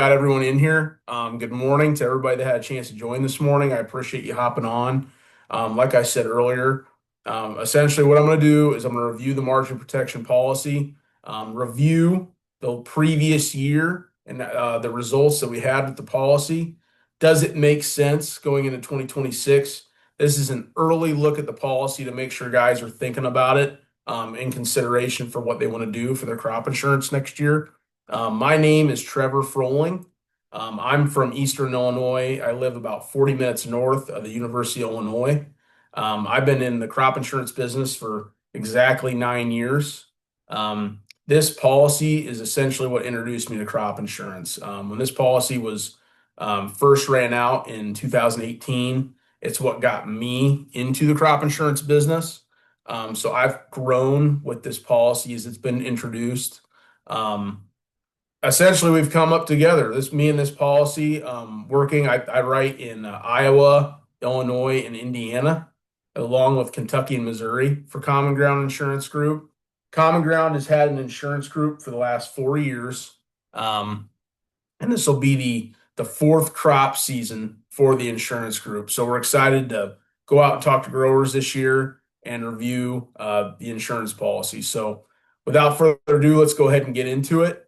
Got everyone in here. Good morning to everybody that had a chance to join this morning. I appreciate you hopping on. Like I said earlier, essentially what I'm going to do is I'm going to review the margin protection policy, review the previous year and the results that we had with the policy. Does it make sense going into 2026? This is an early look at the policy to make sure guys are thinking about it in consideration for what they want to do for their crop insurance next year. My name is Trevor Froling. I'm from Eastern Illinois. I live about 40 minutes north of the University of Illinois. I've been in the crop insurance business for exactly 9 years. This policy is essentially what introduced me to crop insurance. When this policy was first ran out in 2018, it's what got me into the crop insurance business. So I've grown with this policy as it's been introduced. Essentially, we've come up together. Me and this policy, working. I write in Iowa, Illinois, and Indiana, along with Kentucky and Missouri for CommonGround Insurance Group. CommonGround has had an insurance group for the last 4 years, and this will be the fourth crop season for the insurance group. So we're excited to go out and talk to growers this year and review the insurance policy. So without further ado, let's go ahead and get into it.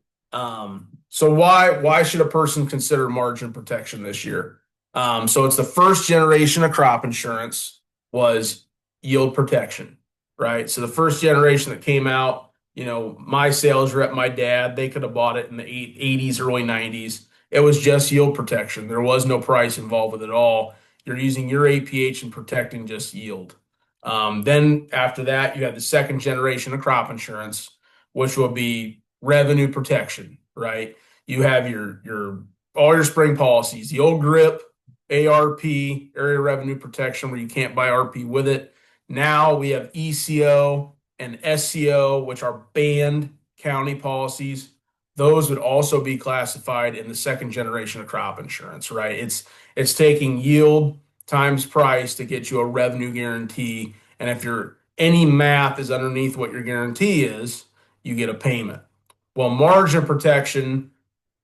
So why should a person consider margin protection this year? So it's the first generation of crop insurance was yield protection, right? So the first generation that came out, my sales rep, my dad, they could have bought it in the 80s, early 90s. It was just yield protection. There was no price involved with it at all. You're using your APH and protecting just yield. Then after that, you have the second generation of crop insurance, which will be revenue protection, right? You have your all your spring policies, the old GRIP, ARP, area revenue protection, where you can't buy RP with it. Now we have ECO and SCO, which are banned county policies. Those would also be classified in the second generation of crop insurance, right? It's taking yield times price to get you a revenue guarantee. And if any math is underneath what your guarantee is, you get a payment. Well, margin protection,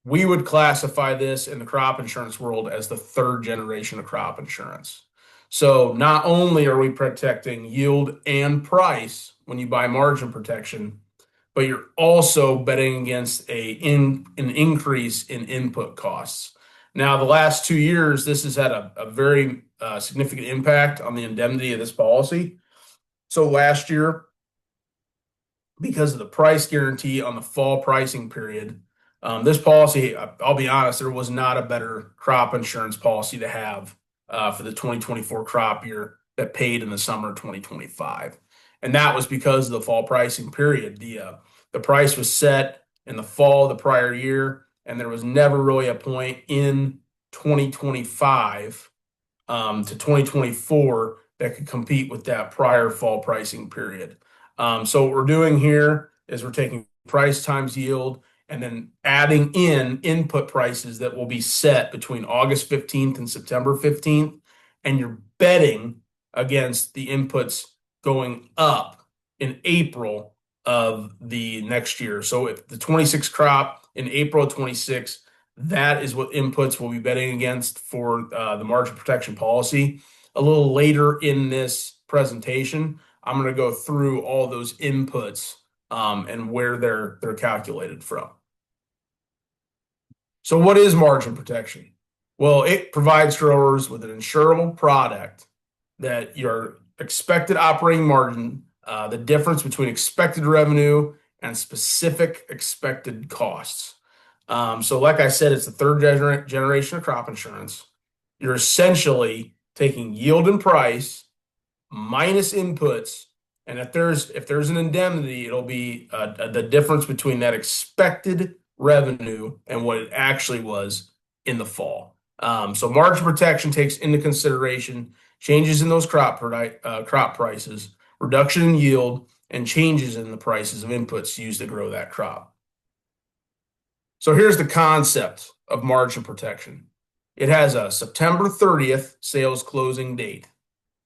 we would classify this in the crop insurance world as the third generation of crop insurance. So not only are we protecting yield and price when you buy margin protection, but you're also betting against an increase in input costs. Now, the last 2 years, this has had a very significant impact on the indemnity of this policy. So last year, because of the price guarantee on the fall pricing period, this policy, I'll be honest, there was not a better crop insurance policy to have for the 2024 crop year that paid in the summer of 2025. And that was because of the fall pricing period. The price was set in the fall of the prior year, and there was never really a point in 2025 to 2024 that could compete with that prior fall pricing period. So what we're doing here is we're taking price times yield and then adding in input prices that will be set between August 15th and September 15th. And you're betting against the inputs going up in April of the next year. So if the 26 crop in April of 26, that is what inputs will be betting against for the margin protection policy. A little later in this presentation, I'm going to go through all those inputs and where they're calculated from. So what is margin protection? Well, it provides growers with an insurable product that your expected operating margin, the difference between expected revenue and specific expected costs. So like I said, it's the third generation of crop insurance. You're essentially taking yield and price minus inputs, and if there's an indemnity, it'll be the difference between that expected revenue and what it actually was in the fall. So margin protection takes into consideration changes in those crop prices, reduction in yield, and changes in the prices of inputs used to grow that crop. So here's the concept of margin protection. It has a September 30th sales closing date.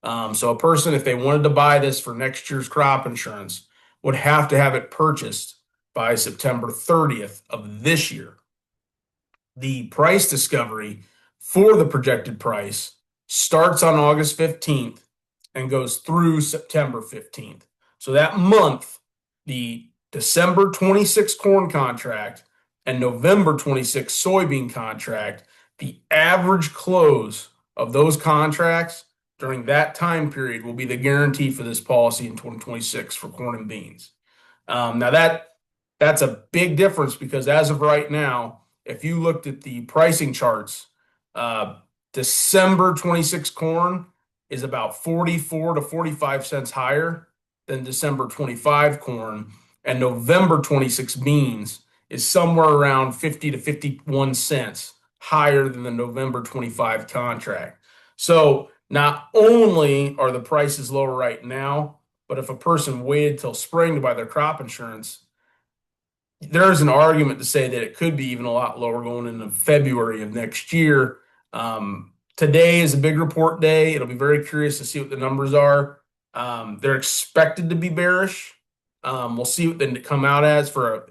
So a person, if they wanted to buy this for next year's crop insurance, would have to have it purchased by September 30th of this year. The price discovery for the projected price starts on August 15th and goes through September 15th. So that month, the December 26 corn contract and November 26 soybean contract, the average close of those contracts during that time period will be the guarantee for this policy in 2026 for corn and beans. Now that's a big difference because as of right now, if you looked at the pricing charts, uh, December 26 corn is about 44 to 45 cents higher than December 25 corn, and November 26 beans is somewhere around 50 to 51 cents higher than the November 25 contract. So not only are the prices lower right now, but if a person waited till spring to buy their crop insurance, there is an argument to say that it could be even a lot lower going into February of next year. Today is a big report day. It'll be very curious to see what the numbers are. They're expected to be bearish. We'll see what they come out as for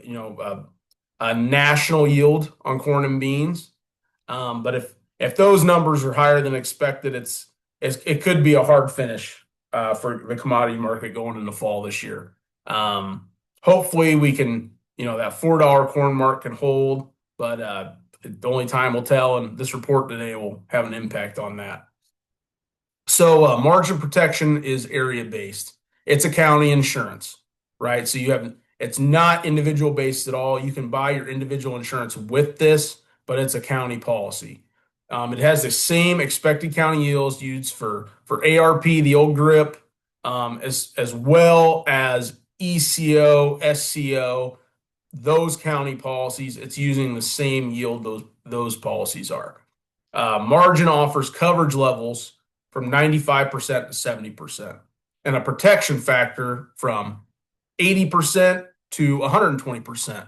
a national yield on corn and beans. But if those numbers are higher than expected, it could be a hard finish for the commodity market going into fall this year. Hopefully we can, that $4 corn mark can hold, but the only time will tell, and this report today will have an impact on that. So margin protection is area based. It's a county insurance, right? So it's not individual based at all. You can buy your individual insurance with this, but it's a county policy. It has the same expected county yields used for ARP, the old grip, as well as ECO, SCO, those county policies. It's using the same yield those policies are. Margin offers coverage levels from 95% to 70%, and a protection factor from 80% to 120%.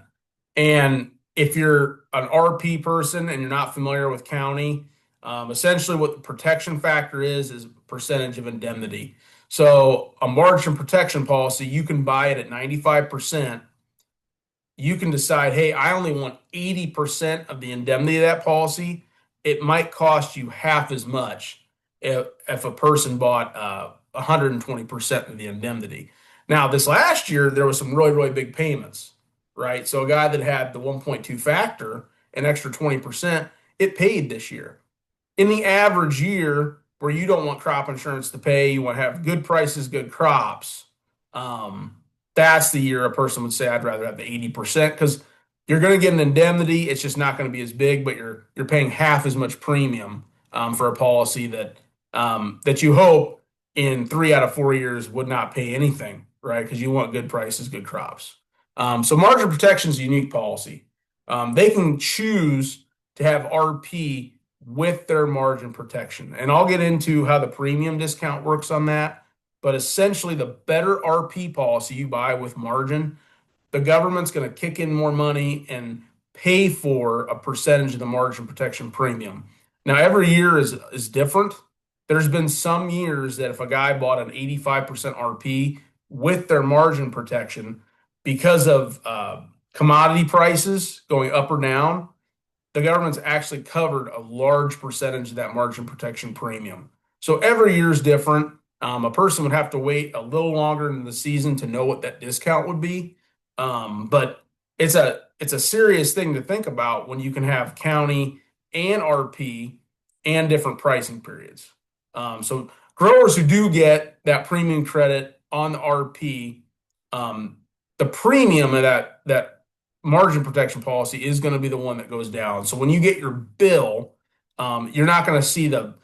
And if you're an RP person and you're not familiar with county, essentially what the protection factor is percentage of indemnity. So a margin protection policy, you can buy it at 95%. You can decide, hey, I only want 80% of the indemnity of that policy. It might cost you half as much if a person bought 120% of the indemnity. Now, this last year, there was some really, really big payments, right? So a guy that had the 1.2 factor, an extra 20%, it paid this year. In the average year where you don't want crop insurance to pay, you want to have good prices, good crops. That's the year a person would say, I'd rather have the 80% because you're going to get an indemnity. It's just not going to be as big, but you're paying half as much premium for a policy that you hope in 3 out of 4 years would not pay anything, right? Because you want good prices, good crops. So margin protection is a unique policy. They can choose to have RP with their margin protection. And I'll get into how the premium discount works on that. But essentially, the better RP policy you buy with margin, the government's going to kick in more money and pay for a percentage of the margin protection premium. Now, every year is different. There's been some years that if a guy bought an 85% RP with their margin protection, because of commodity prices going up or down, the government's actually covered a large percentage of that margin protection premium. So every year is different. A person would have to wait a little longer into the season to know what that discount would be. But it's a serious thing to think about when you can have county and RP and different pricing periods. So growers who do get that premium credit on the RP, the premium of that margin protection policy is going to be the one that goes down. So when you get your bill, you're not going to see the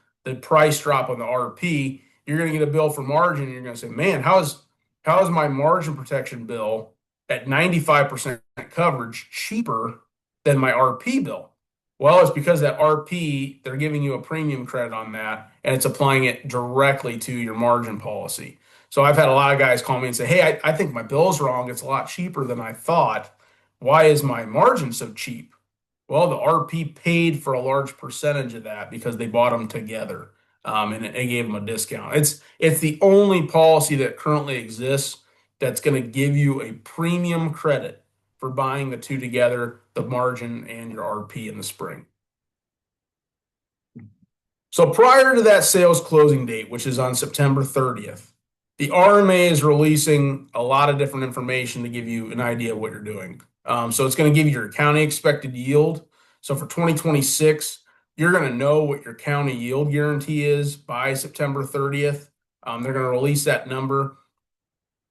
price drop on the RP. You're going to get a bill for margin, and you're going to say, man, how is my margin protection bill at 95% coverage cheaper than my RP bill? Well, it's because that RP, they're giving you a premium credit on that, and it's applying it directly to your margin policy. So I've had a lot of guys call me and say, hey, I think my bill's wrong. It's a lot cheaper than I thought. Why is my margin so cheap? Well, the RP paid for a large percentage of that because they bought them together, and it gave them a discount. It's the only policy that currently exists that's going to give you a premium credit for buying the two together, the margin and your RP in the spring. So prior to that sales closing date, which is on September 30th, the RMA is releasing a lot of different information to give you an idea of what you're doing. So it's going to give you your county expected yield. So for 2026, you're going to know what your county yield guarantee is by September 30th. They're going to release that number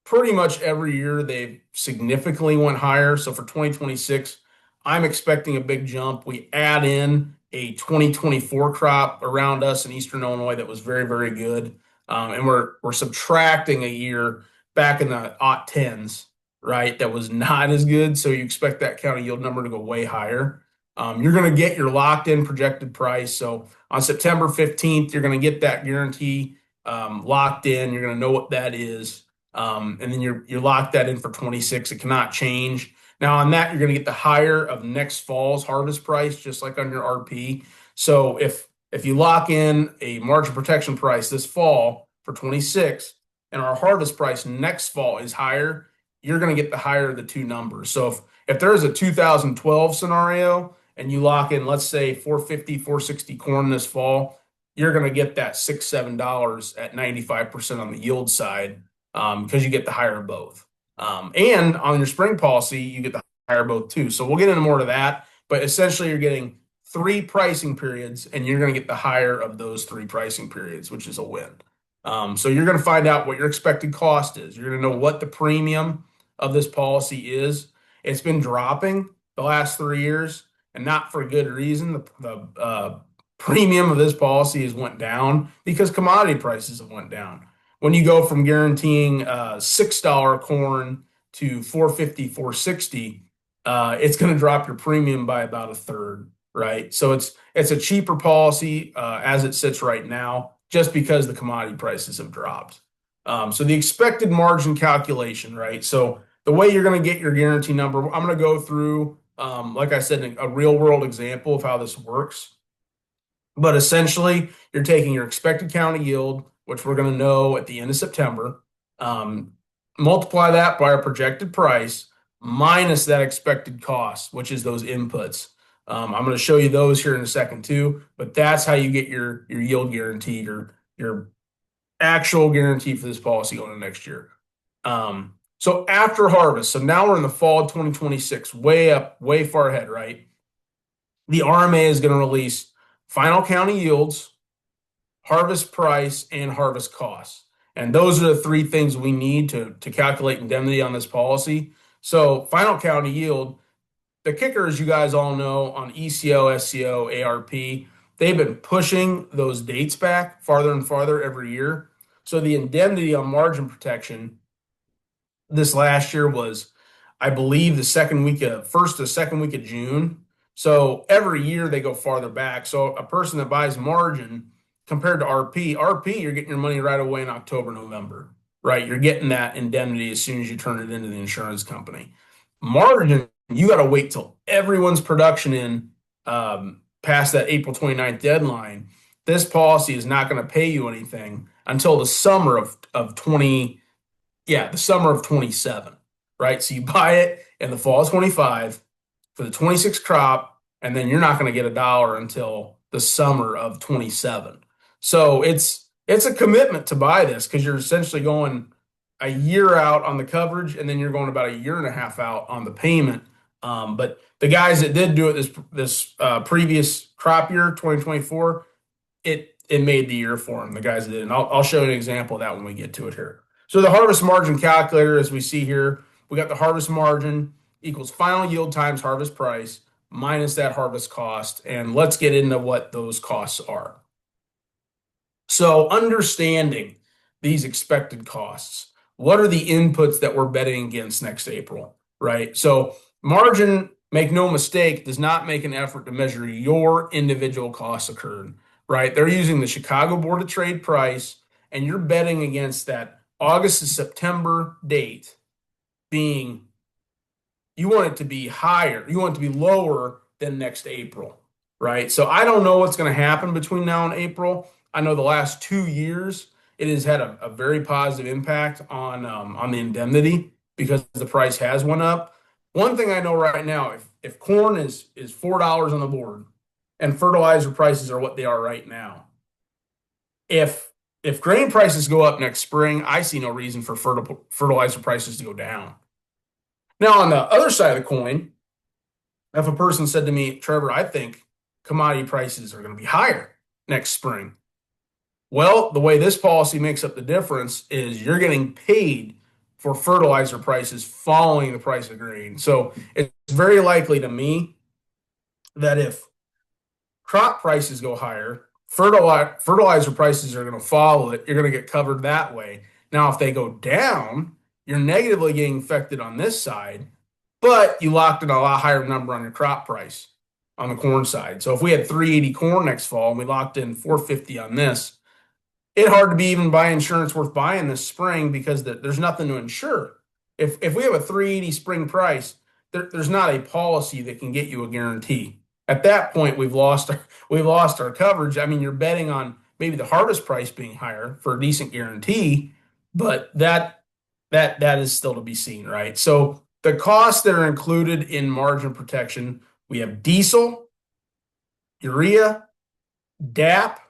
pretty much every year they've significantly went higher. So for 2026, I'm expecting a big jump. We add in a 2024 crop around us in Eastern Illinois that was very, very good. And we're subtracting a year back in the aught tens, right? That was not as good. So you expect that county yield number to go way higher. You're going to get your locked in projected price. So on September 15th, you're going to get that guarantee locked in. You're going to know what that is. And then you're locked that in for 26. It cannot change. Now on that, you're going to get the higher of next fall's harvest price, just like on your RP. So if you lock in a margin protection price this fall for 26, and our harvest price next fall is higher, you're going to get the higher of the two numbers. So if there is a 2012 scenario and you lock in, let's say 450, 460 corn this fall, you're going to get that $6, $7 at 95% on the yield side because you get the higher of both. And on your spring policy, you get the higher of both too. So we'll get into more of that, but essentially you're getting three pricing periods and you're going to get the higher of those three pricing periods, which is a win. So you're going to find out what your expected cost is. You're going to know what the premium of this policy is. It's been dropping the last 3 years and not for a good reason. The premium of this policy has went down because commodity prices have went down. When you go from guaranteeing $6 corn to 450, 460, it's going to drop your premium by about a third, right? So it's a cheaper policy as it sits right now, just because the commodity prices have dropped. So the expected margin calculation, right? So the way you're going to get your guarantee number, I'm going to go through, like I said, a real world example of how this works. But essentially, you're taking your expected county yield, which we're going to know at the end of September, multiply that by our projected price minus that expected cost, which is those inputs. I'm going to show you those here in a second too, but that's how you get your yield guarantee, your actual guarantee for this policy going into next year. So after harvest, so now we're in the fall of 2026, way up, way far ahead, right? The RMA is going to release final county yields, harvest price, and harvest costs. And those are the three things we need to calculate indemnity on this policy. So final county yield, the kicker, as you guys all know, on ECO, SCO, ARP, they've been pushing those dates back farther and farther every year. So the indemnity on margin protection this last year was, I believe, the first to second week of June. So every year they go farther back. So a person that buys margin compared to RP, you're getting your money right away in October, November, right? You're getting that indemnity as soon as you turn it into the insurance company. Margin, you got to wait till everyone's production in past that April 29th deadline. This policy is not going to pay you anything until the summer of 27, right? So you buy it in the fall of 25 for the 26 crop, and then you're not going to get a dollar until the summer of 27. So it's a commitment to buy this because you're essentially going a year out on the coverage, and then you're going about a year and a half out on the payment. But the guys that did do it this previous crop year, 2024, it made the year for them. The guys that did, and I'll show you an example of that when we get to it here. So the harvest margin calculator, as we see here, we got the harvest margin equals final yield times harvest price minus that harvest cost. And let's get into what those costs are. So understanding these expected costs, what are the inputs that we're betting against next April, right? So margin, make no mistake, does not make an effort to measure your individual costs occurred, right? They're using the Chicago Board of Trade price, and you're betting against that August to September date being, you want it to be higher, you want it to be lower than next April, right? So I don't know what's going to happen between now and April. I know the last 2 years, it has had a very positive impact on the indemnity because the price has went up. One thing I know right now, if corn is $4 on the board and fertilizer prices are what they are right now, if if grain prices go up next spring, I see no reason for fertilizer prices to go down. Now, on the other side of the coin, if a person said to me, Trevor, I think commodity prices are going to be higher next spring. Well, the way this policy makes up the difference is you're getting paid for fertilizer prices following the price of grain. So it's very likely to me that if crop prices go higher, fertilizer prices are going to follow it. You're going to get covered that way. Now, if they go down, you're negatively getting affected on this side, but you locked in a lot higher number on your crop price on the corn side. So if we had 380 corn next fall and we locked in 450 on this, it's hard to be even buy insurance worth buying this spring because there's nothing to insure. If we have a 380 spring price, there's not a policy that can get you a guarantee. At that point, we've lost our coverage. I mean, you're betting on maybe the harvest price being higher for a decent guarantee, but that is still to be seen, right? So the costs that are included in margin protection, we have diesel, urea, DAP,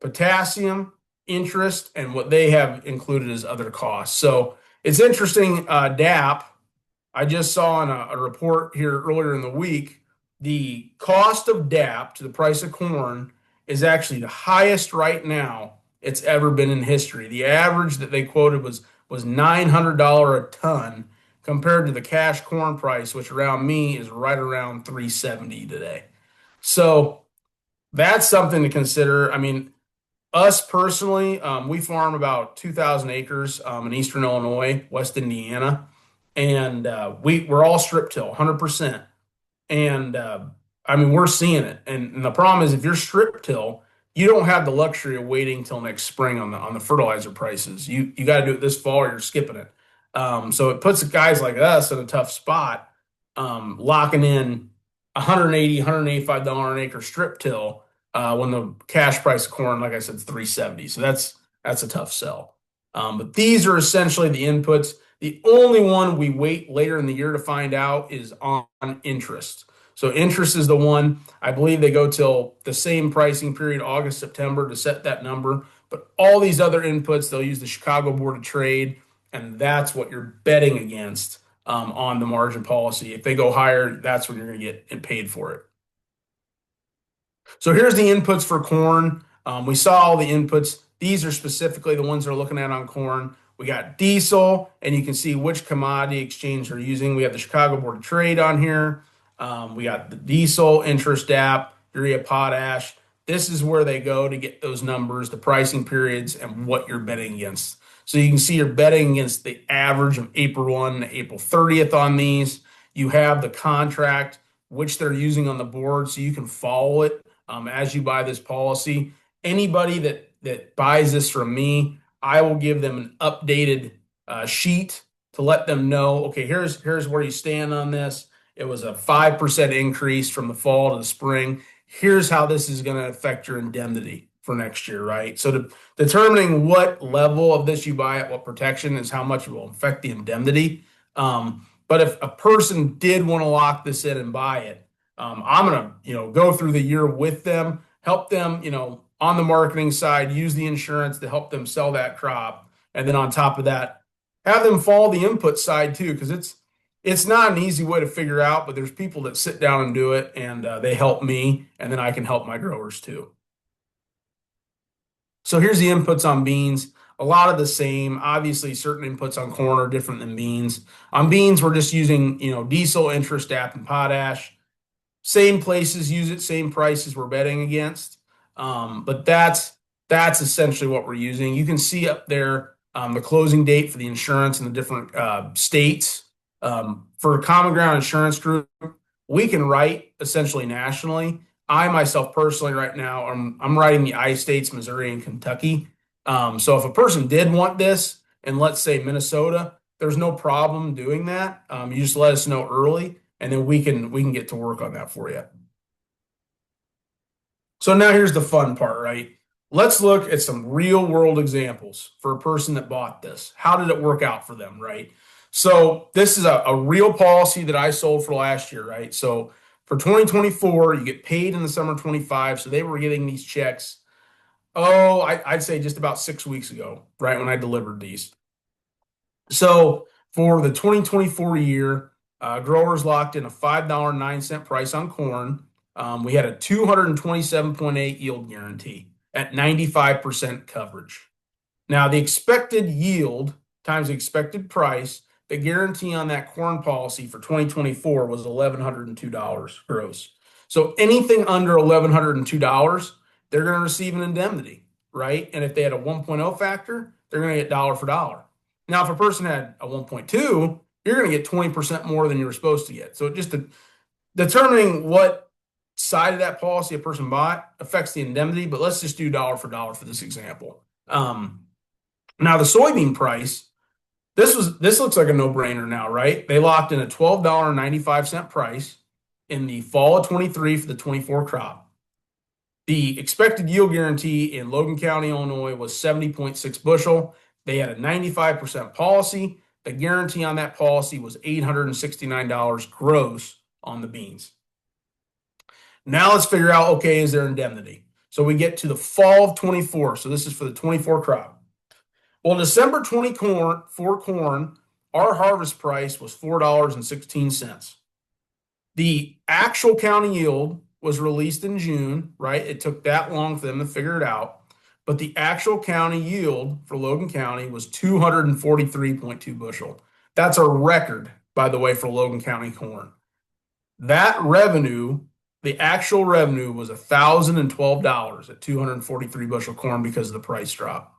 potassium, interest, and what they have included as other costs. So it's interesting. DAP, I just saw in a report here earlier in the week, the cost of DAP to the price of corn is actually the highest right now it's ever been in history. The average that they quoted was $900 a ton compared to the cash corn price, which around me is right around 370 today. So that's something to consider. I mean, us personally, we farm about 2,000 acres in eastern Illinois, West Indiana, and we're all strip till 100%. And I mean, we're seeing it. And the problem is, if you're strip till, you don't have the luxury of waiting till next spring on the fertilizer prices. You got to do it this fall, or you're skipping it. So it puts guys like us in a tough spot, locking in 180, $185 an acre strip till when the cash price of corn, like I said, is 370. So that's a tough sell. But these are essentially the inputs. The only one we wait later in the year to find out is on interest. So interest is the one, I believe they go till the same pricing period, August, September, to set that number. But all these other inputs, they'll use the Chicago Board of Trade, and that's what you're betting against on the margin policy. If they go higher, that's when you're going to get paid for it. So here's the inputs for corn. We saw all the inputs. These are specifically the ones they're looking at on corn. We got diesel, and you can see which commodity exchange they're using. We have the Chicago Board of Trade on here. We got the diesel, interest, DAP, urea, potash. This is where they go to get those numbers, the pricing periods, and what you're betting against. So you can see you're betting against the average of April 1 to April 30th on these. You have the contract, which they're using on the board, so you can follow it as you buy this policy. Anybody that buys this from me, I will give them an updated sheet to let them know, okay, here's where you stand on this. It was a 5% increase from the fall to the spring. Here's how this is going to affect your indemnity for next year, right? So determining what level of this you buy at what protection is how much it will affect the indemnity. But if a person did want to lock this in and buy it, I'm going to, go through the year with them, help them, on the marketing side, use the insurance to help them sell that crop. And then on top of that, have them follow the input side too, because it's not an easy way to figure out, but there's people that sit down and do it, and they help me, and then I can help my growers too. So here's the inputs on beans. A lot of the same. Obviously, certain inputs on corn are different than beans. On beans, we're just using, diesel, interest, DAP, and potash. Same places use it, same prices we're betting against. But that's essentially what we're using. You can see up there the closing date for the insurance in the different states. For CommonGround Insurance Group, we can write essentially nationally. I myself personally right now, I'm writing the I-states, Missouri and Kentucky. So if a person did want this in, let's say, Minnesota, there's no problem doing that. You just let us know early, and then we can get to work on that for you. So now here's the fun part, right? Let's look at some real world examples for a person that bought this. How did it work out for them, right? So this is a real policy that I sold for last year, right? So for 2024, you get paid in the summer 25. So they were getting these checks, I'd say just about 6 weeks ago, right? When I delivered these. So for the 2024 year, growers locked in a $5.09 price on corn. We had a 227.8 yield guarantee at 95% coverage. Now, the expected yield times the expected price, the guarantee on that corn policy for 2024 was $1,102 gross. So anything under $1,102, they're going to receive an indemnity, right? And if they had a 1.0 factor, they're going to get dollar for dollar. Now, if a person had a 1.2, you're going to get 20% more than you were supposed to get. So just determining what side of that policy a person bought affects the indemnity, but let's just do dollar for this example. Now the soybean price, this looks like a no-brainer now, right? They locked in a $12.95 price in the fall of 23 for the 24 crop. The expected yield guarantee in Logan County, Illinois was 70.6 bushel. They had a 95% policy. The guarantee on that policy was $869 gross on the beans. Now let's figure out, okay, is there indemnity? So we get to the fall of 24. So this is for the 24 crop. Well, December 24 corn, our harvest price was $4.16. The actual county yield was released in June, right? It took that long for them to figure it out. But the actual county yield for Logan County was 243.2 bushel. That's a record, by the way, for Logan County corn. That revenue, the actual revenue was $1,012 at 243 bushel corn because of the price drop.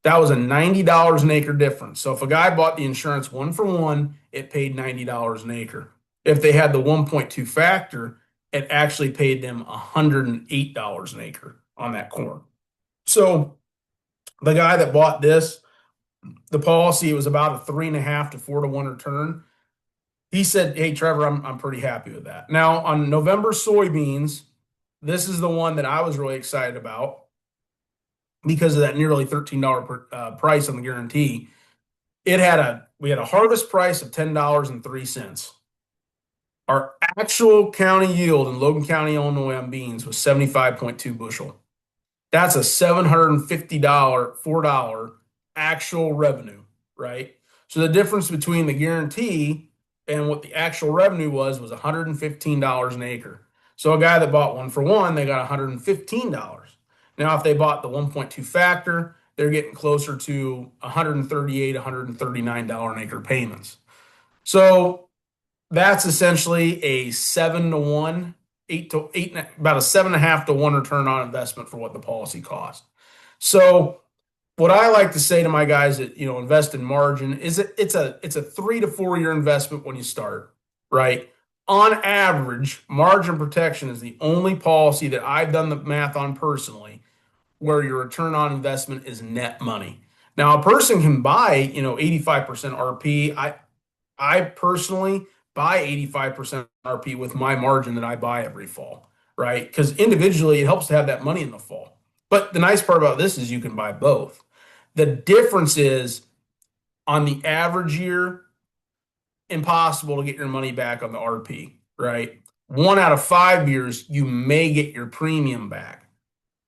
That was a $90 an acre difference. So if a guy bought the insurance 1-for-1, it paid $90 an acre. If they had the 1.2 factor, it actually paid them $108 an acre on that corn. So the guy that bought this, the policy, it was about a 3.5 to 4-to-1 return. He said, "Hey, Trevor, I'm pretty happy with that." Now on November soybeans, this is the one that I was really excited about because of that nearly $13 price on the guarantee. We had a harvest price of $10.03. Our actual county yield in Logan County, Illinois on beans was 75.2 bushel. That's a $750, $4 actual revenue, right? So the difference between the guarantee and what the actual revenue was $115 an acre. So a guy that bought 1-for-1, they got $115. Now, if they bought the 1.2 factor, they're getting closer to $138, $139 an acre payments. So that's essentially a 7-to-1, about a 7.5 to 1 return on investment for what the policy cost. So what I like to say to my guys that invest in margin is it's a 3 to 4 year investment when you start, right? On average, margin protection is the only policy that I've done the math on personally where your return on investment is net money. Now, a person can buy 85% RP. I personally buy 85% RP with my margin that I buy every fall, right? Because individually it helps to have that money in the fall. But the nice part about this is you can buy both. The difference is on the average year, impossible to get your money back on the RP, right? 1 out of 5 years, you may get your premium back.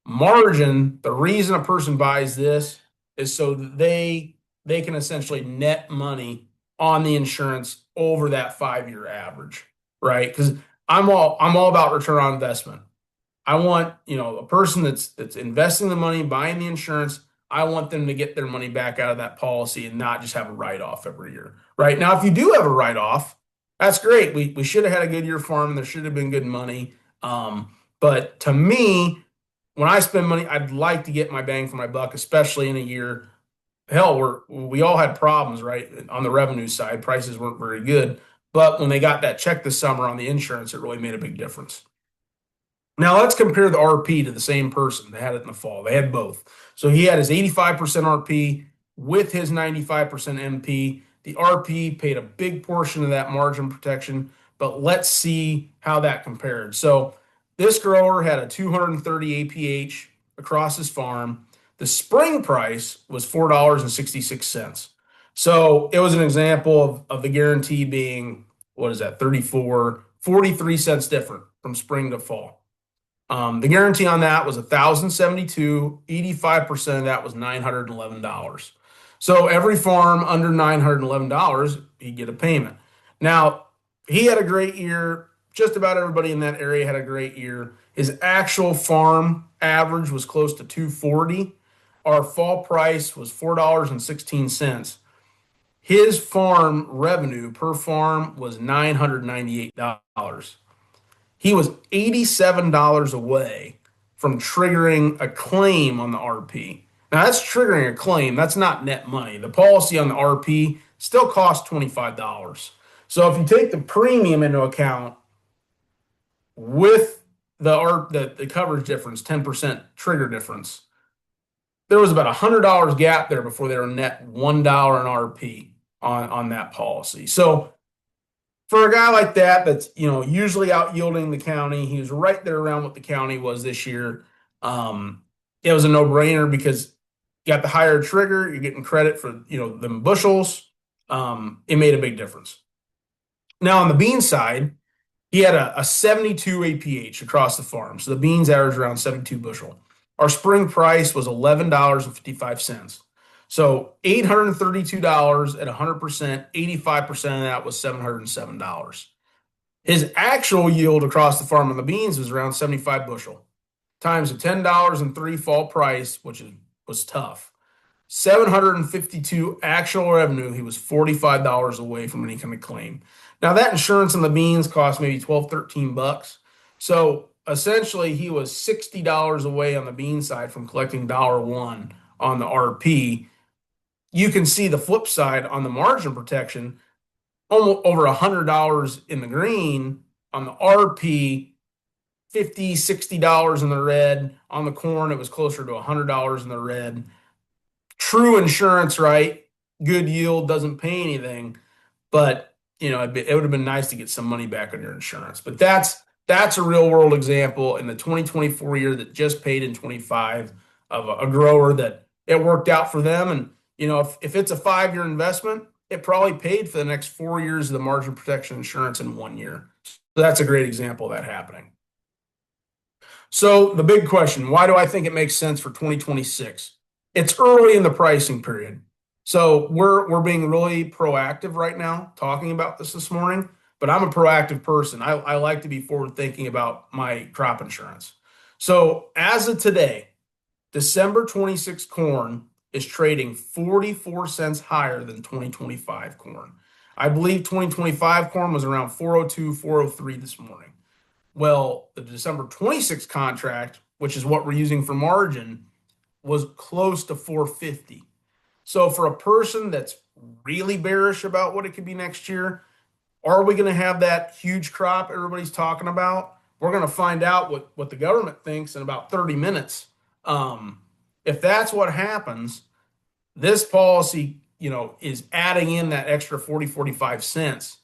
Margin, the reason a person buys this is so that they can essentially net money on the insurance over that 5 year average, right? Because I'm all about return on investment. I want, a person that's investing the money, buying the insurance, I want them to get their money back out of that policy and not just have a write-off every year. Right now, if you do have a write-off, that's great. We should have had a good year farming. There should have been good money. But to me, when I spend money, I'd like to get my bang for my buck, especially in a year. Hell, we all had problems, right? On the revenue side, prices weren't very good. But when they got that check this summer on the insurance, it really made a big difference. Now let's compare the RP to the same person that had it in the fall. They had both. So he had his 85% RP with his 95% MP. The RP paid a big portion of that margin protection, but let's see how that compared. So this grower had a 230 APH across his farm. The spring price was $4.66. So it was an example of the guarantee being, what is that, 43 cents different from spring to fall. The guarantee on that was 1,072. 85% of that was $911. So every farm under $911, he'd get a payment. Now, he had a great year. Just about everybody in that area had a great year. His actual farm average was close to 240. Our fall price was $4.16. His farm revenue per farm was $998. He was $87 away from triggering a claim on the RP. Now, that's triggering a claim. That's not net money. The policy on the RP still costs $25. So if you take the premium into account with the coverage difference, 10% trigger difference, there was about $100 gap there before they were net $1 in RP on that policy. So for a guy like that, that's usually out yielding the county, he was right there around what the county was this year. It was a no-brainer because you got the higher trigger, you're getting credit for them bushels. It made a big difference. Now on the bean side, he had a 72 APH across the farm, so the beans averaged around 72 bushel. Our spring price was $11.55. So $832 at 100%, 85% of that was $707. His actual yield across the farm on the beans was around 75 bushel, times the $10.03 fall price, which was tough. 752 actual revenue. He was $45 away from any kind of claim. Now that insurance on the beans cost maybe 12, 13 bucks. So essentially he was $60 away on the bean side from collecting $1 on the RP. You can see the flip side on the margin protection, almost over $100 in the green on the RP, $50, $60 in the red. On the corn, it was closer to $100 in the red. True insurance, right? Good yield, doesn't pay anything, but it would have been nice to get some money back on your insurance. But that's a real world example in the 2024 year that just paid in 25 of a grower that it worked out for them. And if it's a 5-year investment, it probably paid for the next 4 years of the margin protection insurance in 1 year. So that's a great example of that happening. So the big question, why do I think it makes sense for 2026? It's early in the pricing period. So we're being really proactive right now talking about this morning, but I'm a proactive person. I like to be forward thinking about my crop insurance. So as of today, December 26 corn is trading 44 cents higher than 2025 corn. I believe 2025 corn was around 402, 403 this morning. Well, the December 26 contract, which is what we're using for margin, was close to 450. So for a person that's really bearish about what it could be next year, are we going to have that huge crop everybody's talking about? We're going to find out what the government thinks in about 30 minutes. If that's what happens, this policy, is adding in that extra 40, 45 cents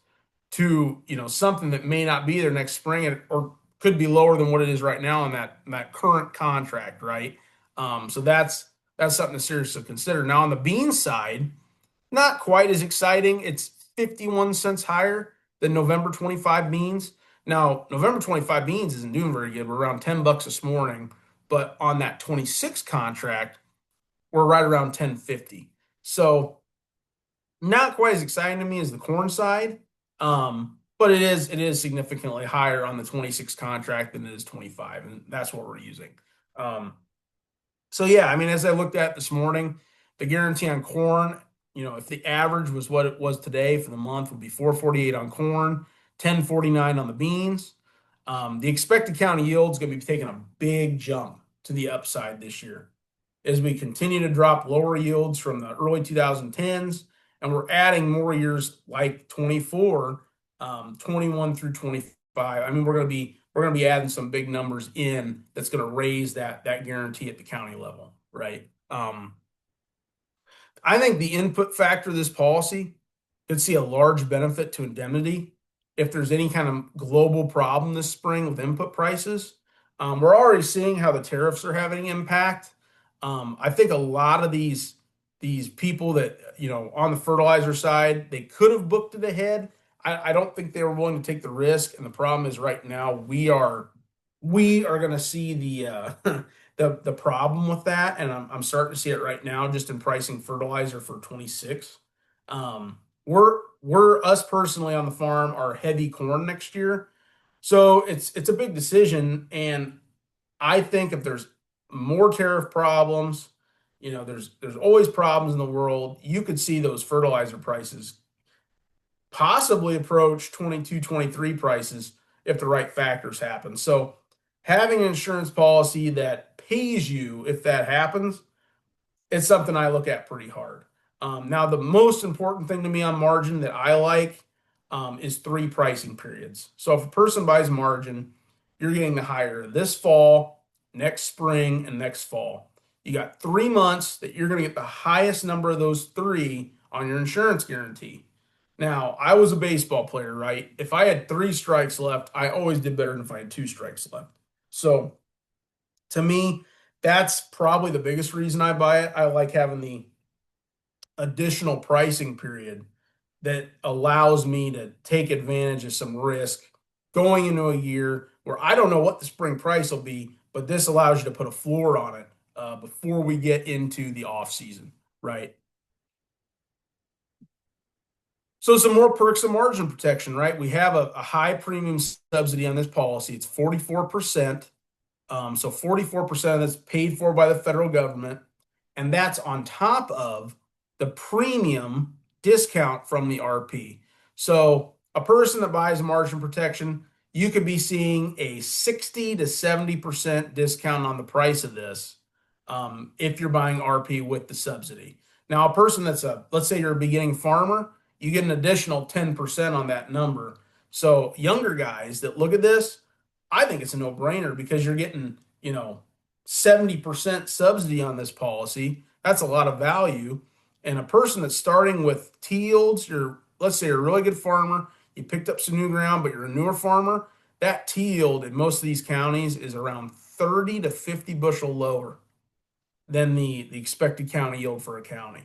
to, something that may not be there next spring or could be lower than what it is right now on that current contract, right? So that's something to seriously consider. Now on the bean side, not quite as exciting. It's 51 cents higher than November 25 beans. Now, November 25 beans isn't doing very good. We're around 10 bucks this morning, but on that 26 contract, we're right around 10.50. So not quite as exciting to me as the corn side. But it is significantly higher on the 26 contract than it is 25, and that's what we're using. So yeah, I mean, as I looked at this morning, the guarantee on corn, if the average was what it was today for the month, would be 448 on corn, 1049 on the beans. The expected county yield is going to be taking a big jump to the upside this year as we continue to drop lower yields from the early 2010s, and we're adding more years like 24, 21 through 25. I mean, we're going to be adding some big numbers in that's going to raise that guarantee at the county level, right? I think the input factor of this policy could see a large benefit to indemnity if there's any kind of global problem this spring with input prices. We're already seeing how the tariffs are having impact. I think a lot of these people that on the fertilizer side, they could have booked it ahead. I don't think they were willing to take the risk. And the problem is right now we are going to see the problem with that. And I'm starting to see it right now just in pricing fertilizer for 26. We're us personally on the farm are heavy corn next year. So it's a big decision. And I think if there's more tariff problems, there's always problems in the world. You could see those fertilizer prices possibly approach 22, 23 prices if the right factors happen. So having an insurance policy that pays you if that happens, it's something I look at pretty hard. Now, the most important thing to me on margin that I like is three pricing periods. So if a person buys margin, you're getting the higher this fall, next spring, and next fall. You got 3 months that you're going to get the highest number of those three on your insurance guarantee. Now, I was a baseball player, right? If I had three strikes left, I always did better than if I had two strikes left. So to me, that's probably the biggest reason I buy it. I like having the additional pricing period that allows me to take advantage of some risk going into a year where I don't know what the spring price will be, but this allows you to put a floor on it before we get into the off season, right? So some more perks of margin protection, right? We have a high premium subsidy on this policy. It's 44%. So 44% of that's paid for by the federal government. And that's on top of the premium discount from the RP. So a person that buys margin protection, you could be seeing a 60 to 70% discount on the price of this if you're buying RP with the subsidy. Now, a person let's say you're a beginning farmer, you get an additional 10% on that number. So younger guys that look at this, I think it's a no-brainer because you're getting, 70% subsidy on this policy. That's a lot of value. And a person that's starting with T yields, let's say you're a really good farmer, you picked up some new ground, but you're a newer farmer, that T yield in most of these counties is around 30 to 50 bushel lower than the expected county yield for a county.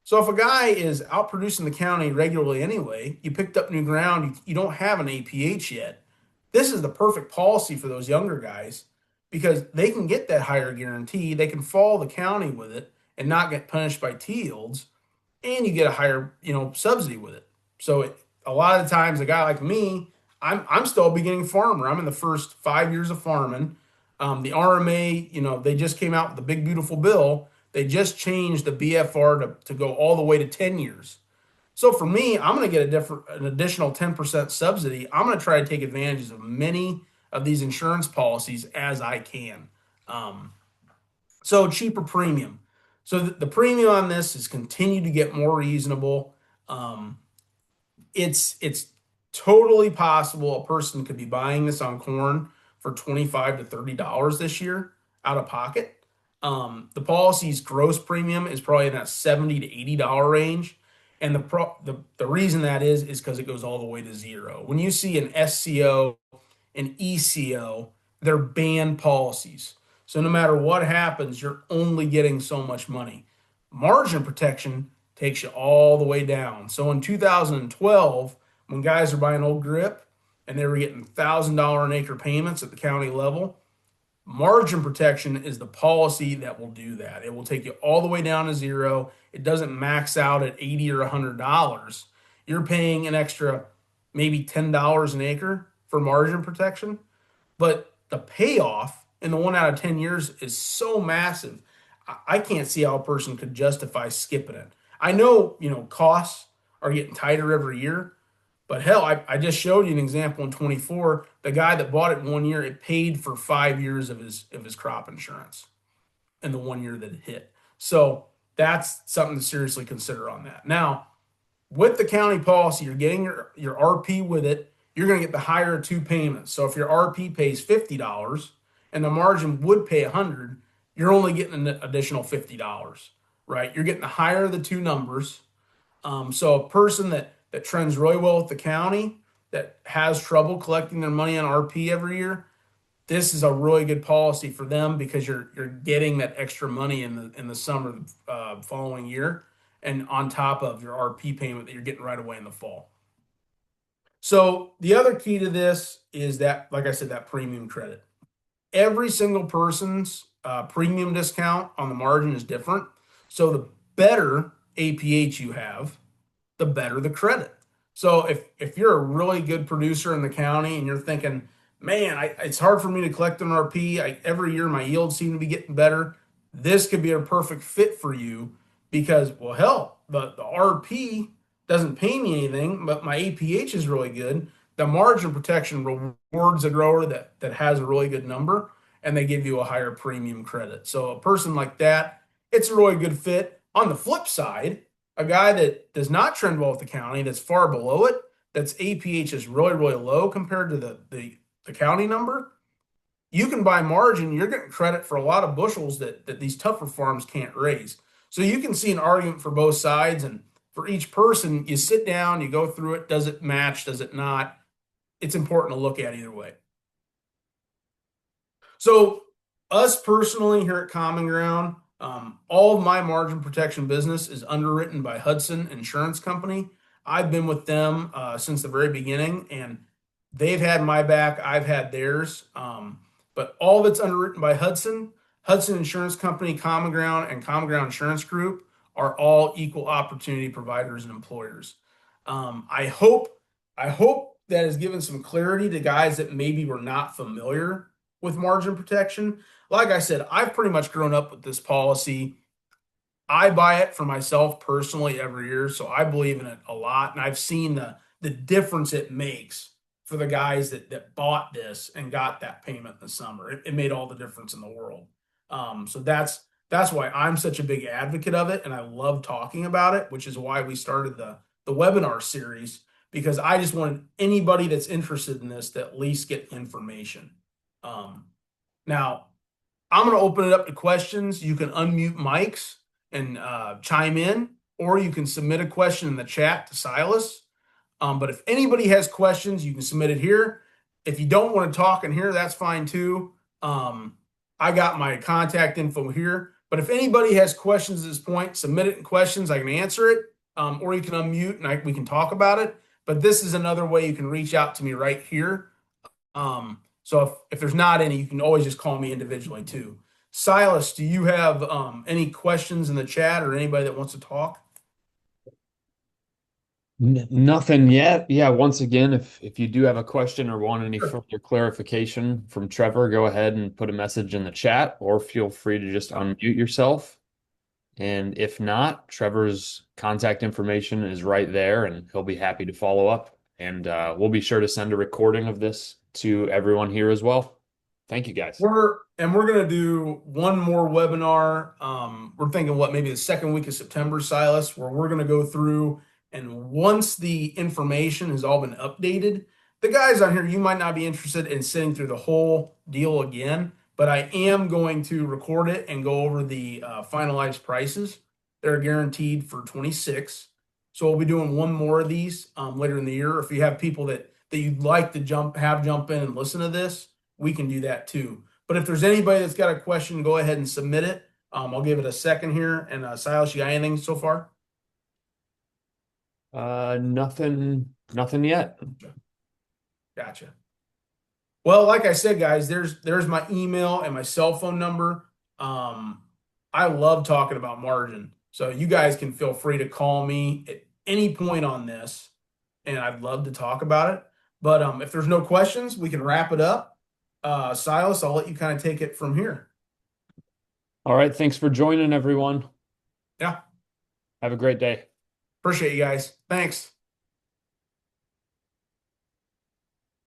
So if a guy is out producing the county regularly anyway, you picked up new ground, you don't have an APH yet. This is the perfect policy for those younger guys because they can get that higher guarantee. They can follow the county with it and not get punished by T yields, and you get a higher, subsidy with it. So a lot of the times, a guy like me, I'm still a beginning farmer. I'm in the first 5 years of farming. The RMA, they just came out with the big beautiful bill. They just changed the BFR to go all the way to 10 years. So for me, I'm going to get an additional 10% subsidy. I'm going to try to take advantage of many of these insurance policies as I can. So cheaper premium. So the premium on this has continued to get more reasonable. It's totally possible a person could be buying this on corn for $25 to $30 this year out of pocket. The policy's gross premium is probably in that $70 to $80 range. And the reason that is because it goes all the way to zero. When you see an SCO, an ECO, they're banned policies. So no matter what happens, you're only getting so much money. Margin protection takes you all the way down. So in 2012, when guys are buying old grip and they were getting $1,000 an acre payments at the county level, margin protection is the policy that will do that. It will take you all the way down to zero. It doesn't max out at $80 or $100. You're paying an extra maybe $10 an acre for margin protection, but the payoff in the 1 out of 10 years is so massive. I can't see how a person could justify skipping it. I know, costs are getting tighter every year, but hell, I just showed you an example in 24. The guy that bought it in 1 year, it paid for 5 years of his crop insurance in the 1 year that it hit. So that's something to seriously consider on that. Now, with the county policy, you're getting your RP with it. You're going to get the higher two payments. So if your RP pays $50 and the margin would pay $100, you're only getting an additional $50, right? You're getting the higher of the two numbers. So a person that trends really well with the county, that has trouble collecting their money on RP every year, this is a really good policy for them because you're getting that extra money in the summer following year. and on top of your RP payment that you're getting right away in the fall. So the other key to this is that, like I said, that premium credit. Every single person's premium discount on the margin is different. So the better APH you have, the better the credit. So if you're a really good producer in the county and you're thinking, man, it's hard for me to collect an RP. Every year my yields seem to be getting better. This could be a perfect fit for you because, well, hell, the RP doesn't pay me anything, but my APH is really good. The margin protection rewards a grower that has a really good number, and they give you a higher premium credit. So a person like that, it's a really good fit. On the flip side, a guy that does not trend well with the county, that's far below it, that's APH is really, really low compared to the county number, you can buy margin, you're getting credit for a lot of bushels that these tougher farms can't raise. So you can see an argument for both sides, and for each person, you sit down, you go through it. Does it match? Does it not? It's important to look at either way. So, us personally here at CommonGround, all of my margin protection business is underwritten by Hudson Insurance Company. I've been with them since the very beginning, and they've had my back. I've had theirs. But all of it's underwritten by Hudson. Hudson Insurance Company, CommonGround, and CommonGround Insurance Group are all equal opportunity providers and employers. I hope that has given some clarity to guys that maybe were not familiar with margin protection. Like I said, I've pretty much grown up with this policy. I buy it for myself personally every year, so I believe in it a lot, and I've seen the difference it makes for the guys that bought this and got that payment in the summer. It made all the difference in the world. So that's why I'm such a big advocate of it, and I love talking about it, which is why we started the webinar series, because I just wanted anybody that's interested in this to at least get information. Now, I'm going to open it up to questions. You can unmute mics and chime in, or you can submit a question in the chat to Silas. But if anybody has questions, you can submit it here. If you don't want to talk in here, that's fine too. I got my contact info here. But if anybody has questions at this point, submit it in questions. I can answer it, or you can unmute and we can talk about it. But this is another way you can reach out to me right here. So if there's not any, you can always just call me individually too. Silas, do you have any questions in the chat or anybody that wants to talk? Nothing yet. Yeah, once again, if you do have a question or want any Sure. further clarification from Trevor, go ahead and put a message in the chat or feel free to just unmute yourself. And if not, Trevor's contact information is right there and he'll be happy to follow up. And we'll be sure to send a recording of this to everyone here as well. Thank you, guys. We're gonna do one more webinar. We're thinking maybe the second week of September, Silas, where we're gonna go through, and once the information has all been updated, the guys on here, you might not be interested in sitting through the whole deal again, but I am going to record it and go over the finalized prices that are guaranteed for 26. So we'll be doing one more of these later in the year. If you have people that you'd like to jump in and listen to this, we can do that too. But if there's anybody that's got a question, go ahead and submit it. I'll give it a second here. And Silas, you got anything so far? Nothing yet. Gotcha. Well, like I said, guys, there's my email and my cell phone number. I love talking about margin, so you guys can feel free to call me at any point on this, and I'd love to talk about it. But if there's no questions, we can wrap it up. Silas, I'll let you kind of take it from here. All right. Thanks for joining, everyone. Yeah, Have a great day. appreciate you guys. Thanks.